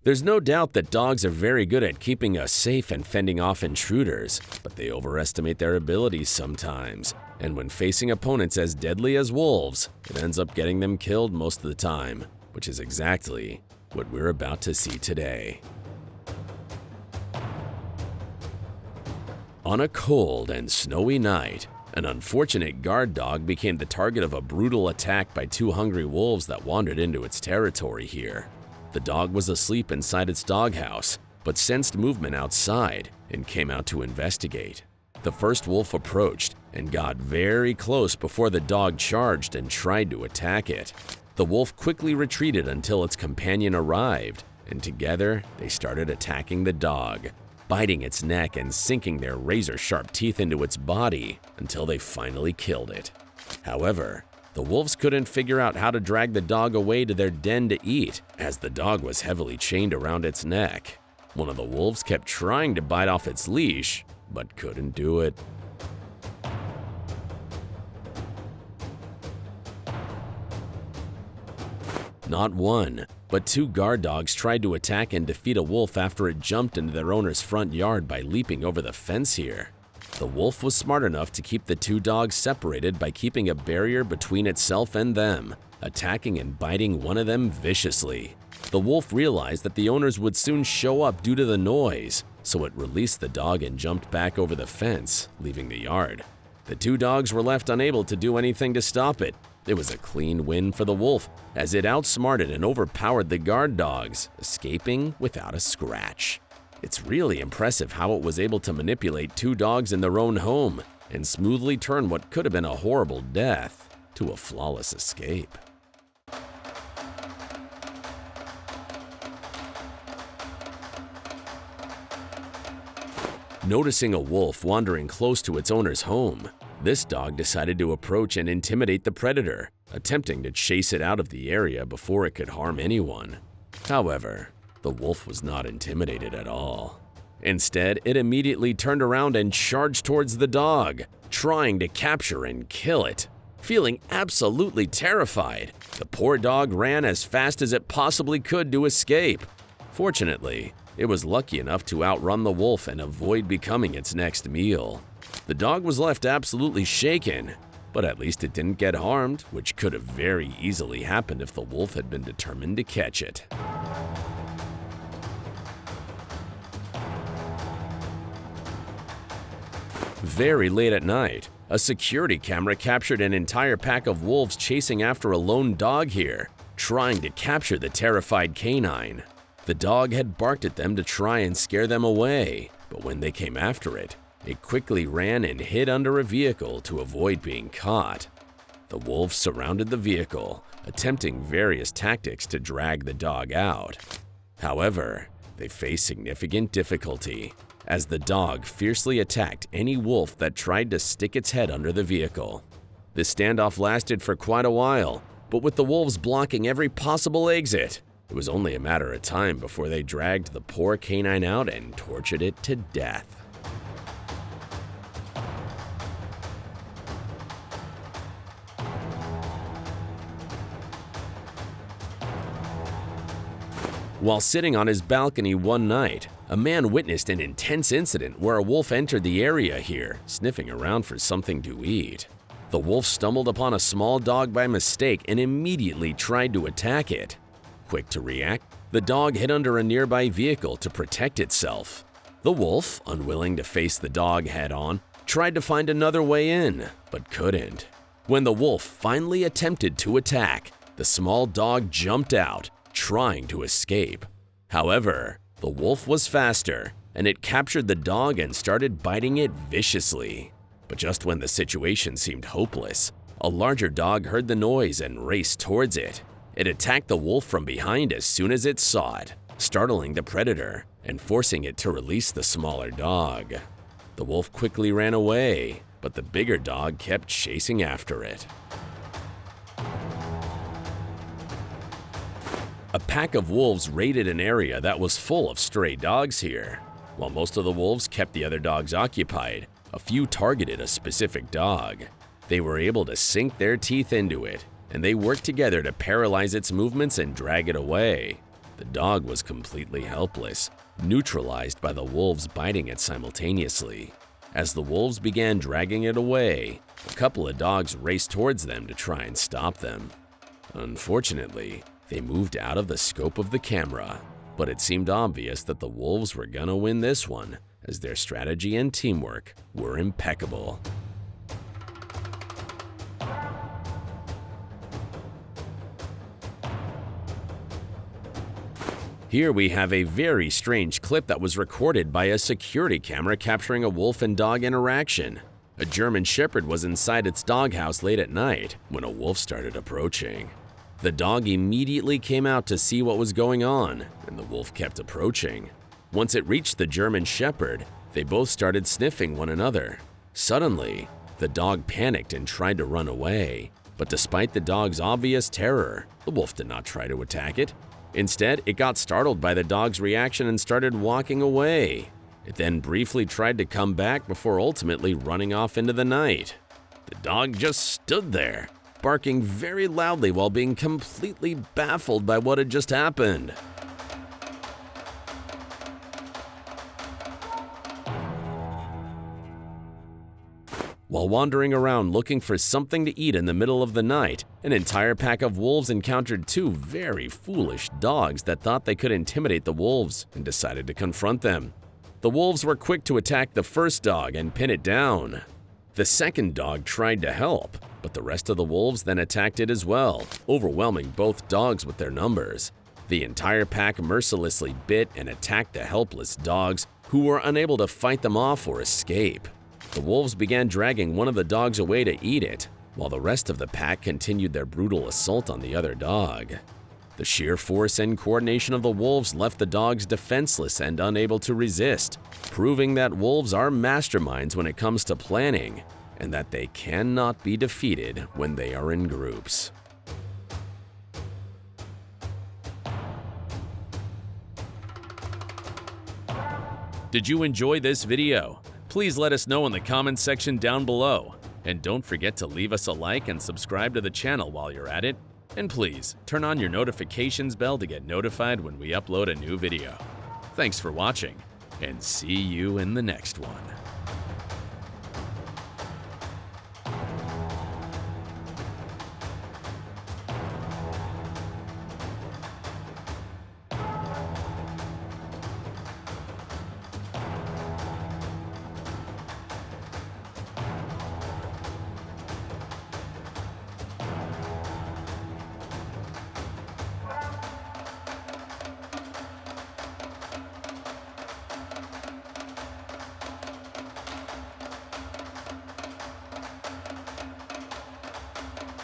There's no doubt that dogs are very good at keeping us safe and fending off intruders, but they overestimate their abilities sometimes, and when facing opponents as deadly as wolves, it ends up getting them killed most of the time, which is exactly what we're about to see today. On a cold and snowy night, an unfortunate guard dog became the target of a brutal attack by two hungry wolves that wandered into its territory here. The dog was asleep inside its doghouse, but sensed movement outside and came out to investigate. The first wolf approached and got very close before the dog charged and tried to attack it. The wolf quickly retreated until its companion arrived, and together they started attacking the dog, biting its neck and sinking their razor-sharp teeth into its body until they finally killed it. However, the wolves couldn't figure out how to drag the dog away to their den to eat, as the dog was heavily chained around its neck. One of the wolves kept trying to bite off its leash, but couldn't do it. Not one, but two guard dogs tried to attack and defeat a wolf after it jumped into their owner's front yard by leaping over the fence here. The wolf was smart enough to keep the two dogs separated by keeping a barrier between itself and them, attacking and biting one of them viciously. The wolf realized that the owners would soon show up due to the noise, so it released the dog and jumped back over the fence, leaving the yard. The two dogs were left unable to do anything to stop it. It was a clean win for the wolf, as it outsmarted and overpowered the guard dogs, escaping without a scratch. It's really impressive how it was able to manipulate two dogs in their own home and smoothly turn what could have been a horrible death to a flawless escape. Noticing a wolf wandering close to its owner's home, this dog decided to approach and intimidate the predator, attempting to chase it out of the area before it could harm anyone. However, the wolf was not intimidated at all. Instead, it immediately turned around and charged towards the dog, trying to capture and kill it. Feeling absolutely terrified, the poor dog ran as fast as it possibly could to escape. Fortunately, it was lucky enough to outrun the wolf and avoid becoming its next meal. The dog was left absolutely shaken, but at least it didn't get harmed, which could have very easily happened if the wolf had been determined to catch it. Very late at night, a security camera captured an entire pack of wolves chasing after a lone dog here, trying to capture the terrified canine. The dog had barked at them to try and scare them away, but when they came after it, it quickly ran and hid under a vehicle to avoid being caught. The wolves surrounded the vehicle, attempting various tactics to drag the dog out. However, they faced significant difficulty, as the dog fiercely attacked any wolf that tried to stick its head under the vehicle. This standoff lasted for quite a while, but with the wolves blocking every possible exit, it was only a matter of time before they dragged the poor canine out and tortured it to death. While sitting on his balcony one night, a man witnessed an intense incident where a wolf entered the area here, sniffing around for something to eat. The wolf stumbled upon a small dog by mistake and immediately tried to attack it. Quick to react, the dog hid under a nearby vehicle to protect itself. The wolf, unwilling to face the dog head-on, tried to find another way in, but couldn't. When the wolf finally attempted to attack, the small dog jumped out, trying to escape. However, the wolf was faster, and it captured the dog and started biting it viciously. But just when the situation seemed hopeless, a larger dog heard the noise and raced towards it. It attacked the wolf from behind as soon as it saw it, startling the predator and forcing it to release the smaller dog. The wolf quickly ran away, but the bigger dog kept chasing after it. A pack of wolves raided an area that was full of stray dogs here. While most of the wolves kept the other dogs occupied, a few targeted a specific dog. They were able to sink their teeth into it, and they worked together to paralyze its movements and drag it away. The dog was completely helpless, neutralized by the wolves biting it simultaneously. As the wolves began dragging it away, a couple of dogs raced towards them to try and stop them. Unfortunately, they moved out of the scope of the camera, but it seemed obvious that the wolves were gonna win this one, as their strategy and teamwork were impeccable. Here we have a very strange clip that was recorded by a security camera capturing a wolf and dog interaction. A German Shepherd was inside its doghouse late at night when a wolf started approaching. The dog immediately came out to see what was going on, and the wolf kept approaching. Once it reached the German Shepherd, they both started sniffing one another. Suddenly, the dog panicked and tried to run away, but despite the dog's obvious terror, the wolf did not try to attack it. Instead, it got startled by the dog's reaction and started walking away. It then briefly tried to come back before ultimately running off into the night. The dog just stood there, barking very loudly while being completely baffled by what had just happened. While wandering around looking for something to eat in the middle of the night, an entire pack of wolves encountered two very foolish dogs that thought they could intimidate the wolves and decided to confront them. The wolves were quick to attack the first dog and pin it down. The second dog tried to help, but the rest of the wolves then attacked it as well, overwhelming both dogs with their numbers. The entire pack mercilessly bit and attacked the helpless dogs, who were unable to fight them off or escape. The wolves began dragging one of the dogs away to eat it, while the rest of the pack continued their brutal assault on the other dog. The sheer force and coordination of the wolves left the dogs defenseless and unable to resist, proving that wolves are masterminds when it comes to planning, and that they cannot be defeated when they are in groups. Did you enjoy this video? Please let us know in the comments section down below. And don't forget to leave us a like and subscribe to the channel while you're at it. And please, turn on your notifications bell to get notified when we upload a new video. Thanks for watching, and see you in the next one.